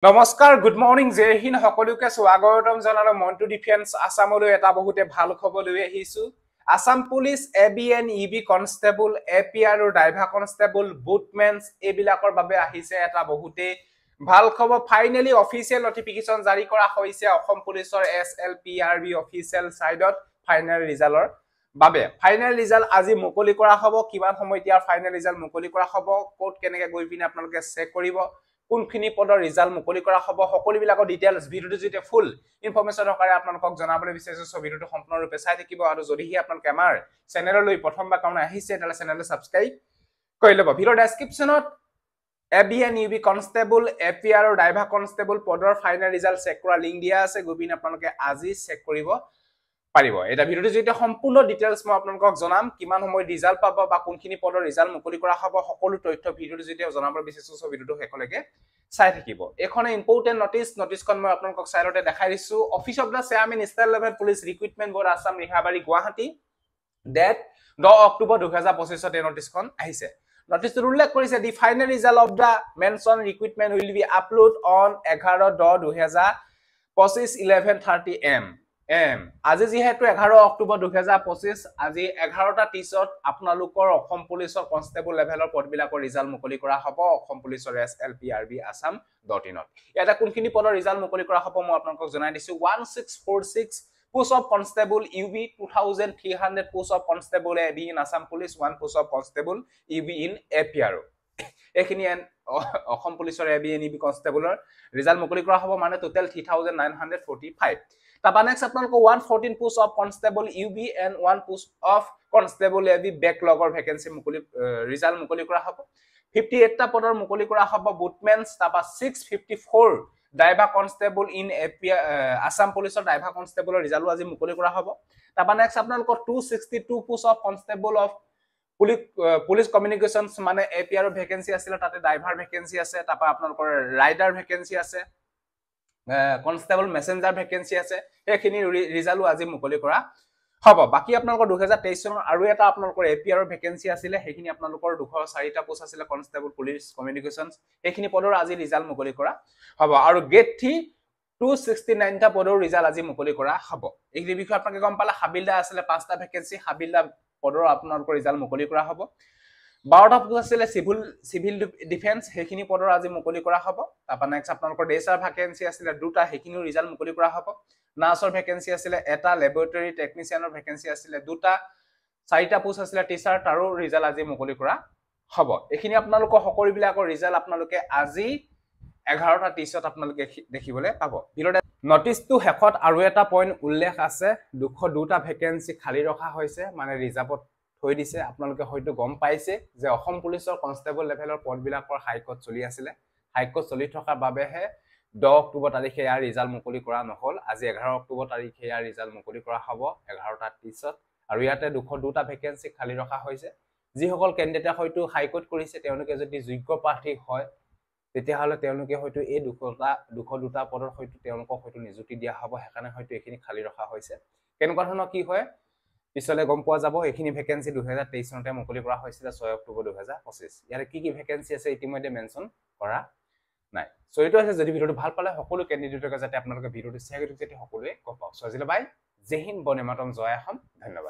নমস্কাৰ good morning জয় হিন্দ সকলোকে স্বাগতম জনালো মন্টু ডিফেন্স আসামলৈ এটা বহুতে ভাল খবৰ লৈ আহিছো Assam police AB and UB constable APR আৰু ড্ৰাইভাৰ কনষ্টেবল বুটমেন্স এইবিলাকৰ বাবে আহিছে এটা বহুতে ভাল খবৰ ফাইনালি অফিচিয়েল নটিফিকেশন জাৰি কৰা হৈছে অসম পুলিচৰ এছএলপিআৰবি অফিচিয়েল সাইডত ফাইনাল ৰিজাল্টৰ বাবে ফাইনাল ৰিজাল্ট আজি মুকলি কৰা হ'ব কিমান সময় ইয়াৰ ফাইনাল ৰিজাল্ট মুকলি কৰা হ'ব কোড কেনেকৈ গৈ পিনে আপোনালোকে চেক কৰিব কোনখিনি পদৰ ৰিজাল্ট মুকলি কৰা হ'ব সকলোবিলাকৰ ডিটেইলছ ভিডিওটো যেতে ফুল ইনফৰমেশন হকাৰে আপোনালোকক জনাবলৈ বিচাৰিছো সব ভিডিওটো সম্পূৰ্ণৰূপে চাই থাকিব আৰু যদিহে আপোনালোকে আমাৰ চেনেললৈ প্ৰথমবাৰ কাৰণে আহিছে তেতিয়াহ'লে চেনেলটো সাবস্ক্ৰাইব কৰি ল'ব ভিডিও ডেসক্ৰিপচনত এবিএন ইউবি কনষ্টেবল এপিআৰ আৰু ড্ৰাইভাৰ কনষ্টেবল পদৰ ফাইনাল ৰিজাল্ট চেক কৰা লিংক দিয়া আছে গবিন আপোনালোকে আজি চেক কৰিব পাৰিব এটা ভিডিওটো যেতে সম্পূৰ্ণ ডিটেইলছ মই আপোনালোকক জনাম কিমান সময় ৰিজাল্ট পাব বা কোনখিনি পদৰ ৰিজাল্ট মুকলি কৰা হ'ব সকলো তথ্য ভিডিওটো যেতে জনাবৰ বিচাৰিছো সব ভিডিওটো হেকলৈকে চাই থাকিব এখনে ইম্পৰ্টেন্ট নটিছখন মই আপোনালোকক চাইলতে দেখাই দিছো office of the chairman state level police recruitment board Assam Rehabari Guwahati date 10 October 2025 তে নটিছখন আহিছে নটিছটো উল্লেখ কৰিছে the final result of the mention recruitment will be upload on 11/10/2025 11:30 am আজি যেহেতু 11 অক্টোবৰ 2025 আজি 11টা 30ত আপোনালোকৰ অসম পুলিচৰ কনষ্টেবল লেভেলৰ পদবিলাকৰ ৰিজাল্ট মুকলি কৰা হ'ব অসম পুলিচৰ এছএলপিআৰবি আসাম.in এটা কোনখিনি পদৰ ৰিজাল্ট মুকলি কৰা হ'ব মই আপোনালোকক জনাই দিছো 1646 post of constable UB 2300 post of constable AB in Assam Police 1 post of constable UB in APR এখিনি অসম পুলিচৰ ABN UB কনষ্টেবলৰ ৰিজাল্ট মুকলি কৰা হ'ব মানে টোটাল 3945 তাপা নেক্সট আপোনালোক 114 post of constable UB and 1 post of constable AB বেকলগৰ vacancy মুকলি ৰিজাল্ট মুকলি কৰা হ'ব 58 টা পদৰ মুকলি কৰা হ'ব বুটমেন্স তাপা 654 ড্ৰাইভাৰ কনষ্টেবল ইন আসাম পুলিচৰ ড্ৰাইভাৰ কনষ্টেবলৰ ৰিজাল্ট আজি মুকলি কৰা হ'ব তাপা নেক্সট আপোনালোক 262 post of constable of police communications মানে এপিআৰ ভ্যাকেন্সি আছিল তাতে ড্ৰাইভাৰ ভ্যাকেন্সি আছে তাপা আপোনালোকৰ ৰাইডাৰ ভ্যাকেন্সি আছে কনষ্টেবল মেসেঞ্জাৰ ভ্যাকেন্সি আছে এখিনি ৰিজাল্ট আজি মুকলি কৰা হ'ব বাকি আপোনালোকৰ 2023 চনৰ আৰু এটা আপোনালোকৰ এপিআৰ ভ্যাকেন্সি আছিল হেখিনি আপোনালোকৰ 204 টা পোষ্ট আছিল কনষ্টেবল পুলিচ কমিউনিকেশনস এখিনি পদৰ আজি ৰিজাল্ট মুকলি কৰা হ'ব আৰু গেট 3 269 টা পদৰ ৰিজাল্ট আজি মুকলি কৰা হ'ব এই বিষয়ে আপোনালোকে গম পালে হাবিলদা আছিল 5টা ভ্যাকেন্সি হাবিলদা পদৰ আপোনালোকৰ ৰিজাল্ট মুকলি কৰা হ'ব 12টা পোষ্ট আছিল সিভিল ডিফেন্স হেখিনি পদৰ আজি মুকলি কৰা হ'ব তাপা নেক্সট আপোনালোকৰ ডেছাৰ ভ্যাকেন্সি আছিল দুটা হেখিনিৰ ৰিজাল্ট মুকলি কৰা হ'ব নাৰ্ছৰ ভ্যাকেন্সি আছিল এটা ল্যাবৰেটৰী টেকনিশিয়ানৰ ভ্যাকেন্সি আছিল দুটা 4টা পোষ্ট আছিল টিচাৰ তাৰো ৰিজাল্ট আজি মুকলি কৰা হ'ব এখিনি আপোনালোকৰ সকলোবিলাকৰ ৰিজাল্ট আপোনালোকে আজি 11টা 30ত আপোনালোকে দেখিবলৈ পাব ভিডিওটা নটিছটো হেকত আৰু এটা পইণ্ট উল্লেখ আছে 202টা ভ্যাকেন্সি খালি ৰখা হৈছে মানে ৰিজাৰ্ভত থৈ দিছে আপোনালোকে হয়তো গম পাইছে যে অসম পুলিচৰ কনষ্টেবল লেভেলৰ পদবিলাকৰ হাইকোৰ্ট চলি আছিল হাইকোৰ্ট চলি থকাৰ বাবেহে 10 অক্টোবৰ তাৰিখে ইয়াৰ ৰিজাল্ট মুকলি কৰা নহল আজি 11 অক্টোবৰ তাৰিখে ইয়াৰ ৰিজাল্ট মুকলি কৰা হ'ব 11টা 30ত আৰু ইয়াতে 202টা ভ্যাকেন্সি খালি ৰখা হৈছে যিসকল কেণ্ডিডেটে হয়তো হাইকোৰ্ট কৰিছে তেওঁলোকে যদি যোগ্য প্ৰাৰ্থী হয় তেতিয়াহলে তেওঁলোকে হয়তো এই 202টা পদৰ হয়তো তেওঁলোকক হয়তো নিযুক্তি দিয়া হ'ব হেকাৰণে হয়তো এখিনি খালি ৰখা হৈছে কেনেকুৱা ধৰণৰ কি হয় পিছলে গম পোৱা যাব এখিনি ভ্যাকেন্সি 2023 চনতে মুকলি কৰা হৈছিল 6 অক্টোবৰ 2025 ইয়াৰ কি ভ্যাকেন্সি আছে ইতিমধ্যে মেনশন কৰা নাই সো এটো আছে যদি ভিডিওটো ভাল পালে সকলো ক্যান্ডিডেটক যাতে আপোনালোকে ভিডিওটো শেয়াৰ কৰি যাতে সকলোৱে গম পাওক সো আজিলৈ বাই জয় হিন্দ বন্দে মাতৰম জয় অসম ধন্যবাদ